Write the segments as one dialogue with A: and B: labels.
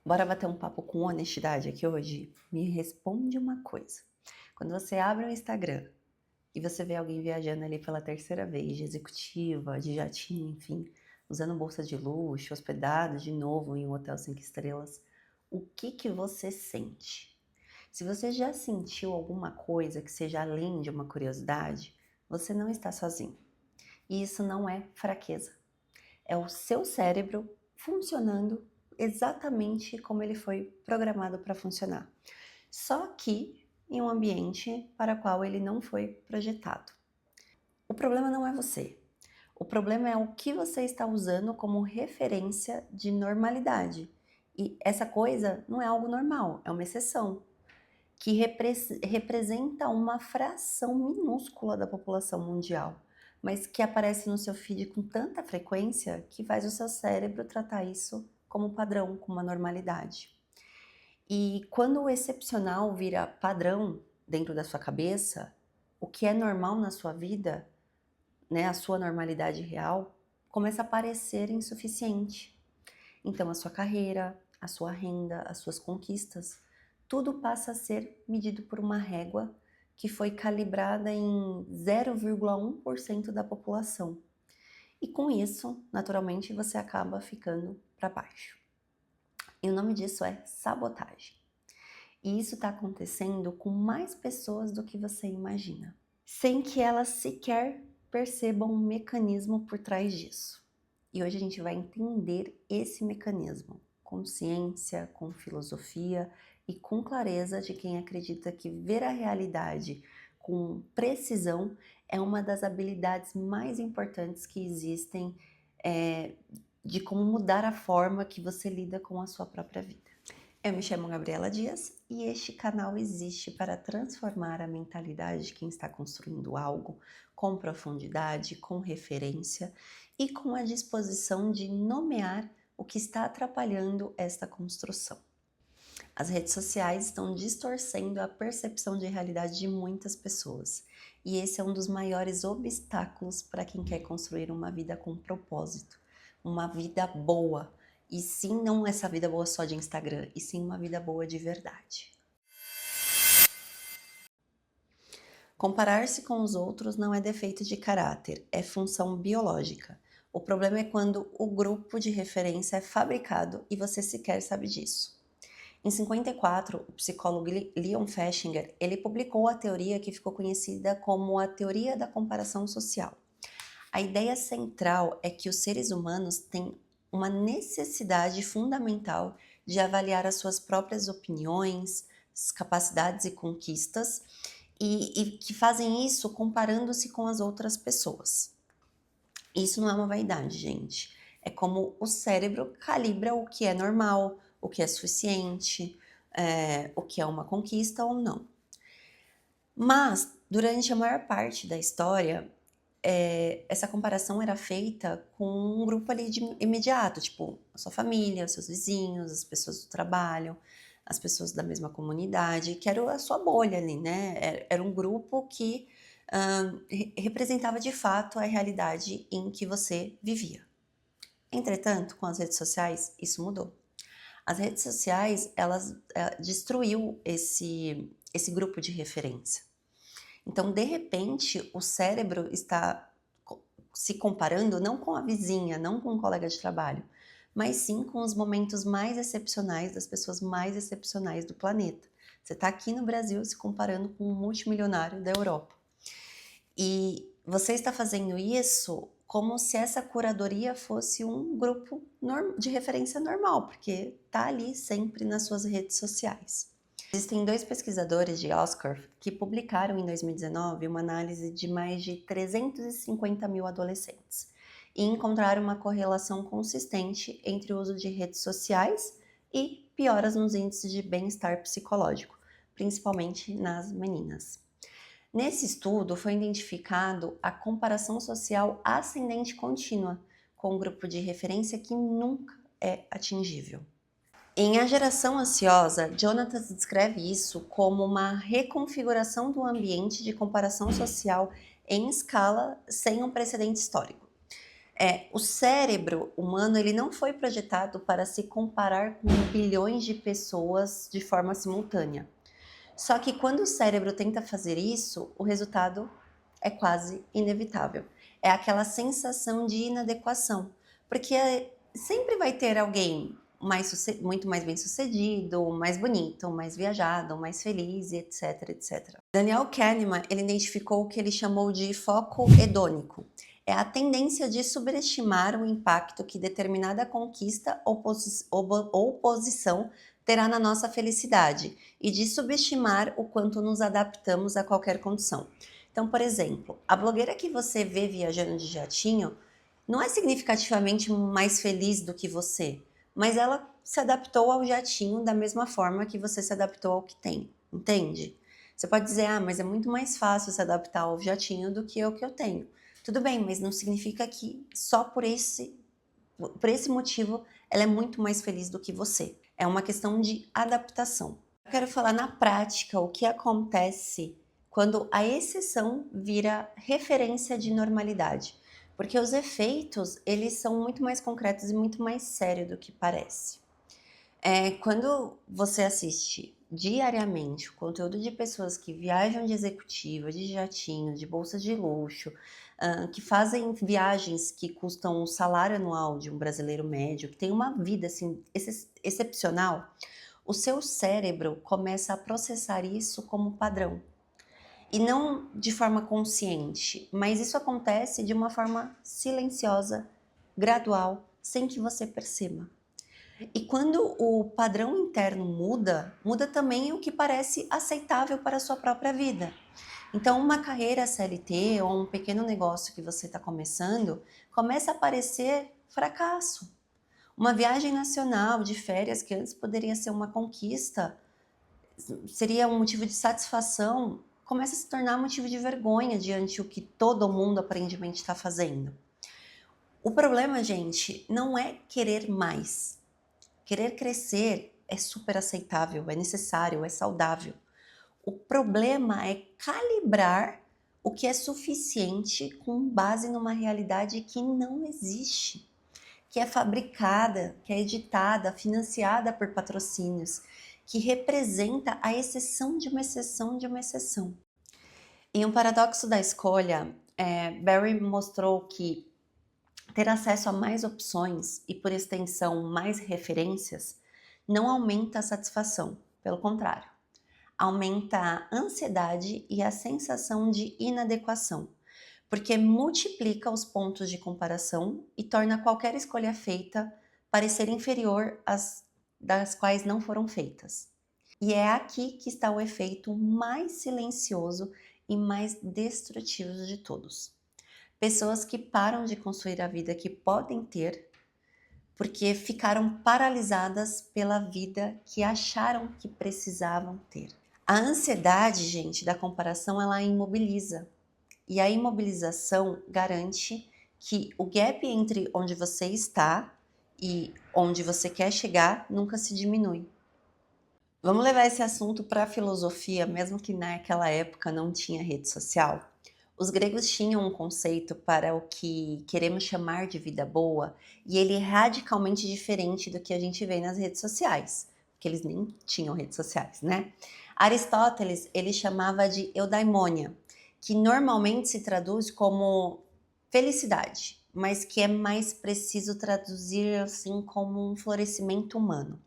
A: Bora bater um papo com honestidade aqui hoje? Me responde uma coisa. Quando você abre o Instagram e você vê alguém viajando ali pela terceira vez, de executiva, de jatinho, enfim, usando bolsa de luxo, hospedado de novo em um hotel 5 estrelas, o que você sente? Se você já sentiu alguma coisa que seja além de uma curiosidade, você não está sozinho. E isso não é fraqueza. É o seu cérebro funcionando exatamente como ele foi programado para funcionar. Só que em um ambiente para o qual ele não foi projetado. O problema não é você. O problema é o que você está usando como referência de normalidade. E essa coisa não é algo normal, é uma exceção que representa uma fração minúscula da população mundial, mas que aparece no seu feed com tanta frequência que faz o seu cérebro tratar isso como padrão, como uma normalidade. E quando o excepcional vira padrão dentro da sua cabeça, o que é normal na sua vida, né, a sua normalidade real, começa a parecer insuficiente. Então, a sua carreira, a sua renda, as suas conquistas, tudo passa a ser medido por uma régua que foi calibrada em 0,1% da população. E com isso, naturalmente, você acaba ficando para baixo. E o nome disso é sabotagem. E isso está acontecendo com mais pessoas do que você imagina, sem que elas sequer percebam um mecanismo por trás disso. E hoje a gente vai entender esse mecanismo com ciência, com filosofia e com clareza de quem acredita que ver a realidade com precisão é uma das habilidades mais importantes que existem, de como mudar a forma que você lida com a sua própria vida. Eu me chamo Gabriela Dias e este canal existe para transformar a mentalidade de quem está construindo algo com profundidade, com referência e com a disposição de nomear o que está atrapalhando esta construção. As redes sociais estão distorcendo a percepção de realidade de muitas pessoas, e esse é um dos maiores obstáculos para quem quer construir uma vida com propósito, uma vida boa, e sim, não essa vida boa só de Instagram, e sim uma vida boa de verdade. Comparar-se com os outros não é defeito de caráter, é função biológica. O problema é quando o grupo de referência é fabricado e você sequer sabe disso. Em 54, o psicólogo Leon Festinger, ele publicou a teoria que ficou conhecida como a teoria da comparação social. A ideia central é que os seres humanos têm uma necessidade fundamental de avaliar as suas próprias opiniões, capacidades e conquistas, e que fazem isso comparando-se com as outras pessoas. Isso não é uma vaidade, gente. É como o cérebro calibra o que é normal, o que é suficiente, o que é uma conquista ou não. Mas, durante a maior parte da história, essa comparação era feita com um grupo ali de imediato, tipo a sua família, os seus vizinhos, as pessoas do trabalho, as pessoas da mesma comunidade, que era a sua bolha ali, né? Era um grupo que representava de fato a realidade em que você vivia. Entretanto, com as redes sociais, isso mudou. As redes sociais, elas destruiu esse grupo de referência. Então, de repente, o cérebro está se comparando não com a vizinha, não com um colega de trabalho, mas sim com os momentos mais excepcionais das pessoas mais excepcionais do planeta. Você está aqui no Brasil se comparando com um multimilionário da Europa. E você está fazendo isso como se essa curadoria fosse um grupo de referência normal, porque está ali sempre nas suas redes sociais. Existem 2 pesquisadores de Oxford que publicaram em 2019 uma análise de mais de 350 mil adolescentes e encontraram uma correlação consistente entre o uso de redes sociais e pioras nos índices de bem-estar psicológico, principalmente nas meninas. Nesse estudo foi identificado a comparação social ascendente contínua com um grupo de referência que nunca é atingível. Em A Geração Ansiosa, Jonathan descreve isso como uma reconfiguração do ambiente de comparação social em escala sem um precedente histórico. O cérebro humano, ele não foi projetado para se comparar com bilhões de pessoas de forma simultânea. Só que quando o cérebro tenta fazer isso, o resultado é quase inevitável. É aquela sensação de inadequação, porque sempre vai ter alguém muito mais bem-sucedido, mais bonito, mais viajado, mais feliz, etc, etc. Daniel Kahneman, ele identificou o que ele chamou de foco hedônico. É a tendência de subestimar o impacto que determinada conquista ou posição terá na nossa felicidade e de subestimar o quanto nos adaptamos a qualquer condição. Então, por exemplo, a blogueira que você vê viajando de jatinho não é significativamente mais feliz do que você, mas ela se adaptou ao jatinho da mesma forma que você se adaptou ao que tem, entende? Você pode dizer, mas é muito mais fácil se adaptar ao jatinho do que o que eu tenho. Tudo bem, mas não significa que só por esse motivo ela é muito mais feliz do que você. É uma questão de adaptação. Eu quero falar na prática o que acontece quando a exceção vira referência de normalidade. Porque os efeitos, eles são muito mais concretos e muito mais sérios do que parece. Quando você assiste diariamente o conteúdo de pessoas que viajam de executiva, de jatinho, de bolsa de luxo, que fazem viagens que custam o salário anual de um brasileiro médio, que tem uma vida assim excepcional, o seu cérebro começa a processar isso como padrão. E não de forma consciente, mas isso acontece de uma forma silenciosa, gradual, sem que você perceba. E quando o padrão interno muda, muda também o que parece aceitável para a sua própria vida. Então, uma carreira CLT ou um pequeno negócio que você está começando, começa a parecer fracasso. Uma viagem nacional de férias que antes poderia ser uma conquista, seria um motivo de satisfação, começa a se tornar motivo de vergonha diante do que todo mundo aparentemente está fazendo. O problema, gente, não é querer mais. Querer crescer é super aceitável, é necessário, é saudável. O problema é calibrar o que é suficiente com base numa realidade que não existe, que é fabricada, que é editada, financiada por patrocínios, que representa a exceção de uma exceção de uma exceção. Em Um Paradoxo da Escolha, Barry mostrou que ter acesso a mais opções e, por extensão, mais referências, não aumenta a satisfação, pelo contrário, aumenta a ansiedade e a sensação de inadequação, porque multiplica os pontos de comparação e torna qualquer escolha feita parecer inferior às das quais não foram feitas. E é aqui que está o efeito mais silencioso e mais destrutivo de todos. Pessoas que param de construir a vida que podem ter porque ficaram paralisadas pela vida que acharam que precisavam ter. A ansiedade, gente, da comparação, ela imobiliza. E a imobilização garante que o gap entre onde você está e onde você quer chegar nunca se diminui. Vamos levar esse assunto para a filosofia, mesmo que naquela época não tinha rede social? Os gregos tinham um conceito para o que queremos chamar de vida boa, e ele é radicalmente diferente do que a gente vê nas redes sociais, porque eles nem tinham redes sociais, né? Aristóteles, ele chamava de eudaimonia, que normalmente se traduz como felicidade, mas que é mais preciso traduzir assim como um florescimento humano.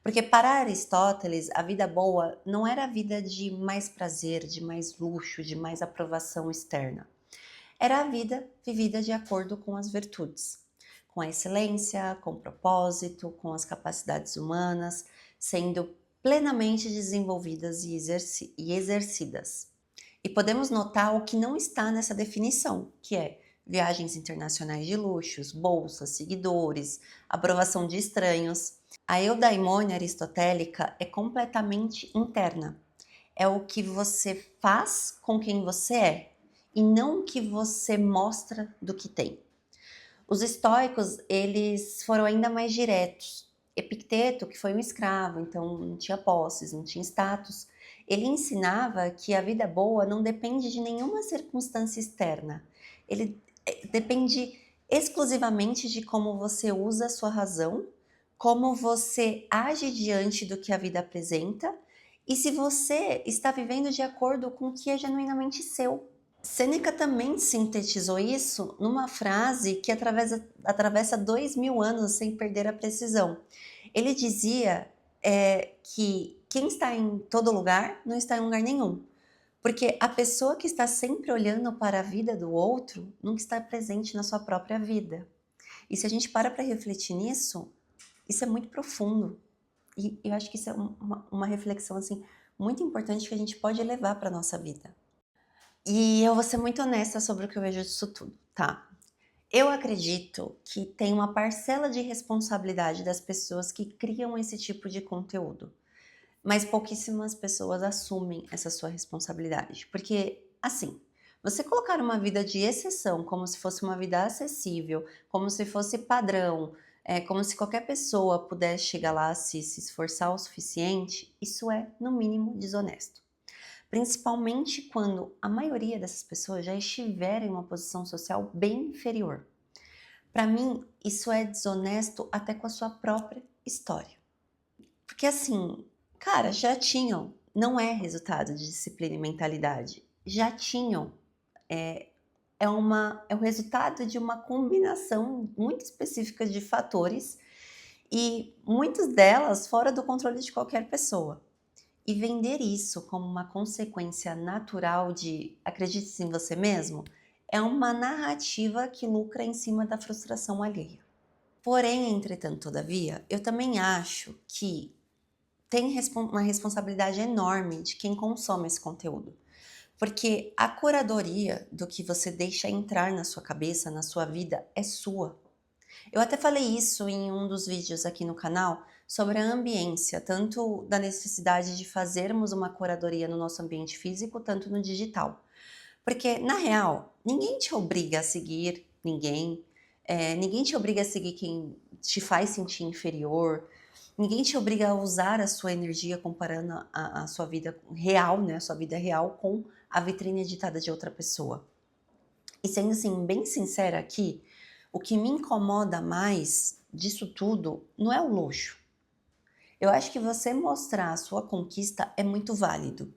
A: Porque para Aristóteles, a vida boa não era a vida de mais prazer, de mais luxo, de mais aprovação externa. Era a vida vivida de acordo com as virtudes, com a excelência, com o propósito, com as capacidades humanas, sendo plenamente desenvolvidas e exercidas. E podemos notar o que não está nessa definição, que é viagens internacionais de luxos, bolsas, seguidores, aprovação de estranhos. A eudaimonia aristotélica é completamente interna. É o que você faz com quem você é e não o que você mostra do que tem. Os estoicos, eles foram ainda mais diretos. Epicteto, que foi um escravo, então não tinha posses, não tinha status, ele ensinava que a vida boa não depende de nenhuma circunstância externa. Ele depende exclusivamente de como você usa a sua razão, como você age diante do que a vida apresenta e se você está vivendo de acordo com o que é genuinamente seu. Sêneca também sintetizou isso numa frase que atravessa 2000 anos sem perder a precisão. Ele dizia que quem está em todo lugar não está em lugar nenhum. Porque a pessoa que está sempre olhando para a vida do outro nunca está presente na sua própria vida. E se a gente para refletir nisso, isso é muito profundo. E eu acho que isso é uma reflexão assim, muito importante que a gente pode levar para a nossa vida. E eu vou ser muito honesta sobre o que eu vejo disso tudo, tá? Eu acredito que tem uma parcela de responsabilidade das pessoas que criam esse tipo de conteúdo. Mas pouquíssimas pessoas assumem essa sua responsabilidade. Porque, assim, você colocar uma vida de exceção como se fosse uma vida acessível, como se fosse padrão, como se qualquer pessoa pudesse chegar lá se esforçar o suficiente, isso é, no mínimo, desonesto. Principalmente quando a maioria dessas pessoas já estiverem em uma posição social bem inferior. Para mim, isso é desonesto até com a sua própria história. Porque assim, cara, já tinham, não é resultado de disciplina e mentalidade, já tinham. É o resultado de uma combinação muito específica de fatores e muitas delas fora do controle de qualquer pessoa. E vender isso como uma consequência natural de acredite em você mesmo é uma narrativa que lucra em cima da frustração alheia. Porém, entretanto, todavia, eu também acho que tem uma responsabilidade enorme de quem consome esse conteúdo. Porque a curadoria do que você deixa entrar na sua cabeça, na sua vida, é sua. Eu até falei isso em um dos vídeos aqui no canal sobre a ambiência, tanto da necessidade de fazermos uma curadoria no nosso ambiente físico, tanto no digital. Porque, na real, ninguém te obriga a seguir ninguém, ninguém te obriga a seguir quem te faz sentir inferior, ninguém te obriga a usar a sua energia comparando a sua vida real, né, a sua vida real com a vitrine editada de outra pessoa. E sendo assim, bem sincera aqui, o que me incomoda mais disso tudo não é o luxo. Eu acho que você mostrar a sua conquista é muito válido.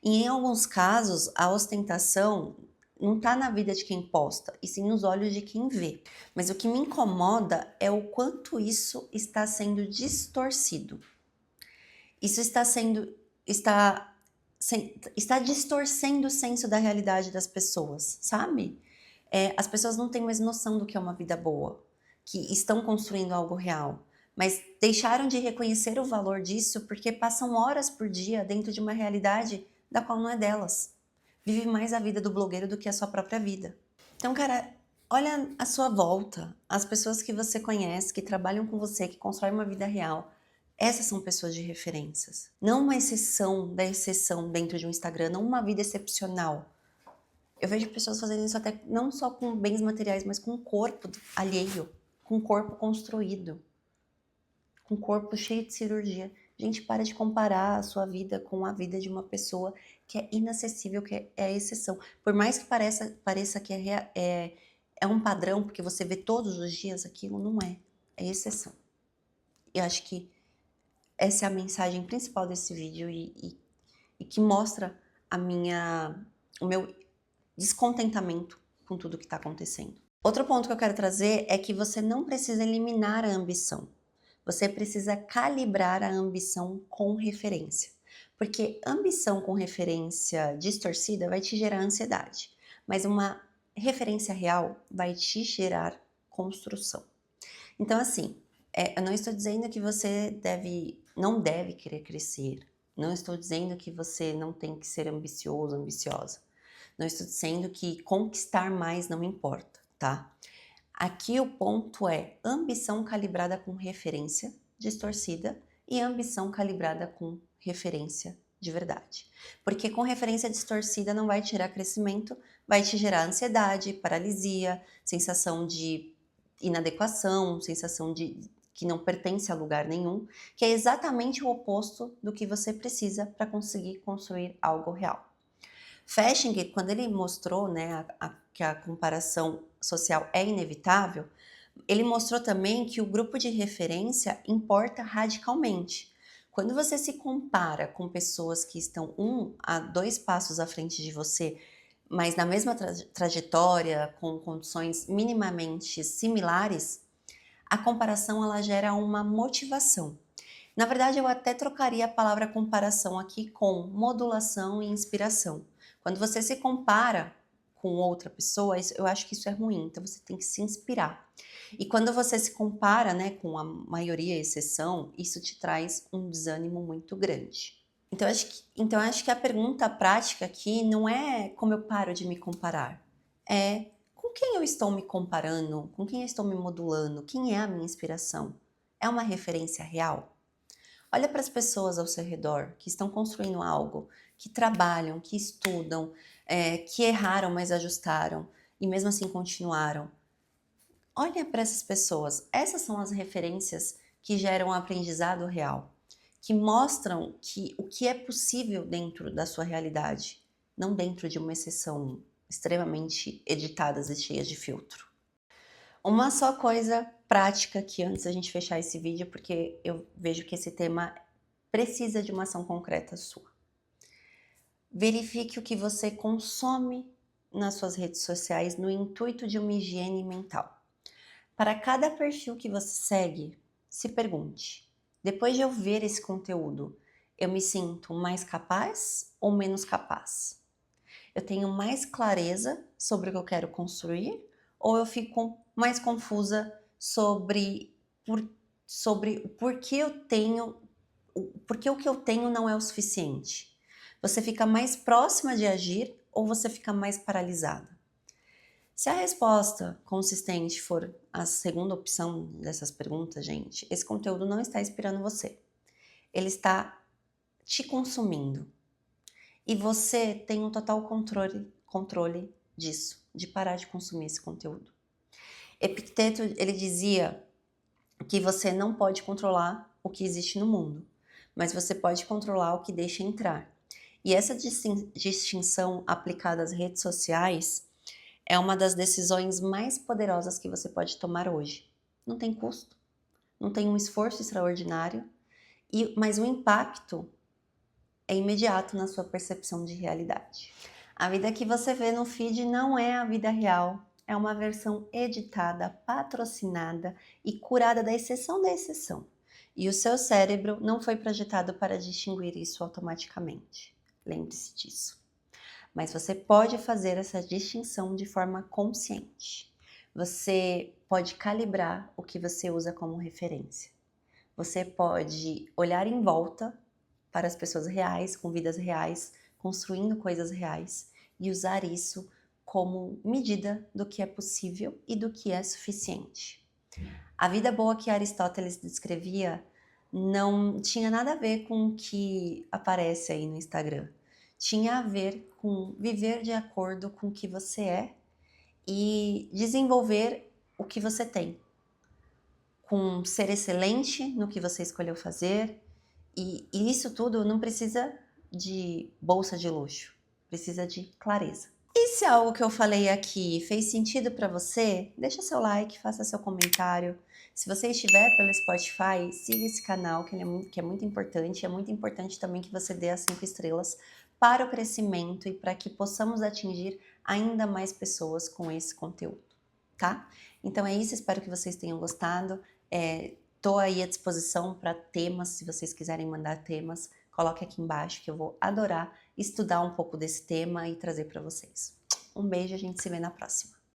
A: E em alguns casos, a ostentação não está na vida de quem posta, e sim nos olhos de quem vê. Mas o que me incomoda é o quanto isso está sendo distorcido. Isso está distorcendo o senso da realidade das pessoas, sabe? As pessoas não têm mais noção do que é uma vida boa, que estão construindo algo real, mas deixaram de reconhecer o valor disso porque passam horas por dia dentro de uma realidade da qual não é delas. Vive mais a vida do blogueiro do que a sua própria vida. Então, cara, olha a sua volta, as pessoas que você conhece, que trabalham com você, que constroem uma vida real. Essas são pessoas de referências. Não uma exceção da exceção dentro de um Instagram, não uma vida excepcional. Eu vejo pessoas fazendo isso até não só com bens materiais, mas com o corpo alheio, com o corpo construído, com o corpo cheio de cirurgia. Gente, para de comparar a sua vida com a vida de uma pessoa que é inacessível, que é a exceção. Por mais que pareça que é um padrão, porque você vê todos os dias aquilo, não é. É exceção. Eu acho que essa é a mensagem principal desse vídeo e que mostra o meu descontentamento com tudo que está acontecendo. Outro ponto que eu quero trazer é que você não precisa eliminar a ambição. Você precisa calibrar a ambição com referência. Porque ambição com referência distorcida vai te gerar ansiedade, mas uma referência real vai te gerar construção. Então, assim, eu não estou dizendo que você não deve querer crescer. Não estou dizendo que você não tem que ser ambicioso, ambiciosa. Não estou dizendo que conquistar mais não importa, tá? Aqui o ponto é ambição calibrada com referência distorcida e ambição calibrada com referência de verdade. Porque com referência distorcida não vai te gerar crescimento, vai te gerar ansiedade, paralisia, sensação de inadequação, sensação de que não pertence a lugar nenhum, que é exatamente o oposto do que você precisa para conseguir construir algo real. Festinger, quando ele mostrou, né, que a comparação social é inevitável, ele mostrou também que o grupo de referência importa radicalmente. Quando você se compara com pessoas que estão 1 a 2 passos à frente de você, mas na mesma trajetória, com condições minimamente similares, a comparação ela gera uma motivação. Na verdade, eu até trocaria a palavra comparação aqui com modulação e inspiração. Quando você se compara com outra pessoa, eu acho que isso é ruim, então você tem que se inspirar. E quando você se compara, né, com a maioria e exceção, isso te traz um desânimo muito grande. Então, acho que a pergunta prática aqui não é como eu paro de me comparar, é com quem eu estou me comparando, com quem eu estou me modulando, quem é a minha inspiração? É uma referência real? Olha para as pessoas ao seu redor que estão construindo algo, que trabalham, que estudam, que erraram, mas ajustaram e mesmo assim continuaram. Olha para essas pessoas. Essas são as referências que geram um aprendizado real, que mostram que o que é possível dentro da sua realidade, não dentro de uma exceção extremamente editadas e cheias de filtro. Uma só coisa prática aqui antes da gente fechar esse vídeo, porque eu vejo que esse tema precisa de uma ação concreta sua. Verifique o que você consome nas suas redes sociais no intuito de uma higiene mental. Para cada perfil que você segue, se pergunte: depois de eu ver esse conteúdo, eu me sinto mais capaz ou menos capaz? Eu tenho mais clareza sobre o que eu quero construir ou eu fico mais confusa sobre o porquê eu tenho, porque o que eu tenho não é o suficiente? Você fica mais próxima de agir ou você fica mais paralisada? Se a resposta consistente for a segunda opção dessas perguntas, gente, esse conteúdo não está inspirando você. Ele está te consumindo. E você tem um total controle disso, de parar de consumir esse conteúdo. Epicteto, ele dizia que você não pode controlar o que existe no mundo, mas você pode controlar o que deixa entrar. E essa distinção aplicada às redes sociais é uma das decisões mais poderosas que você pode tomar hoje. Não tem custo, não tem um esforço extraordinário, mas o impacto é imediato na sua percepção de realidade. A vida que você vê no feed não é a vida real, é uma versão editada, patrocinada e curada da exceção da exceção. E o seu cérebro não foi projetado para distinguir isso automaticamente. Lembre-se disso. Mas você pode fazer essa distinção de forma consciente. Você pode calibrar o que você usa como referência. Você pode olhar em volta para as pessoas reais, com vidas reais, construindo coisas reais e usar isso como medida do que é possível e do que é suficiente. A vida boa que Aristóteles descrevia não tinha nada a ver com o que aparece aí no Instagram. Tinha a ver com viver de acordo com o que você é e desenvolver o que você tem. Com ser excelente no que você escolheu fazer. E isso tudo não precisa de bolsa de luxo, precisa de clareza. E se algo que eu falei aqui fez sentido para você, deixa seu like, faça seu comentário. Se você estiver pelo Spotify, siga esse canal que é muito importante. É muito importante também que você dê as 5 estrelas para o crescimento e para que possamos atingir ainda mais pessoas com esse conteúdo, tá? Então é isso, espero que vocês tenham gostado. Estou aí à disposição para temas, se vocês quiserem mandar temas, coloque aqui embaixo que eu vou adorar estudar um pouco desse tema e trazer para vocês. Um beijo, a gente se vê na próxima.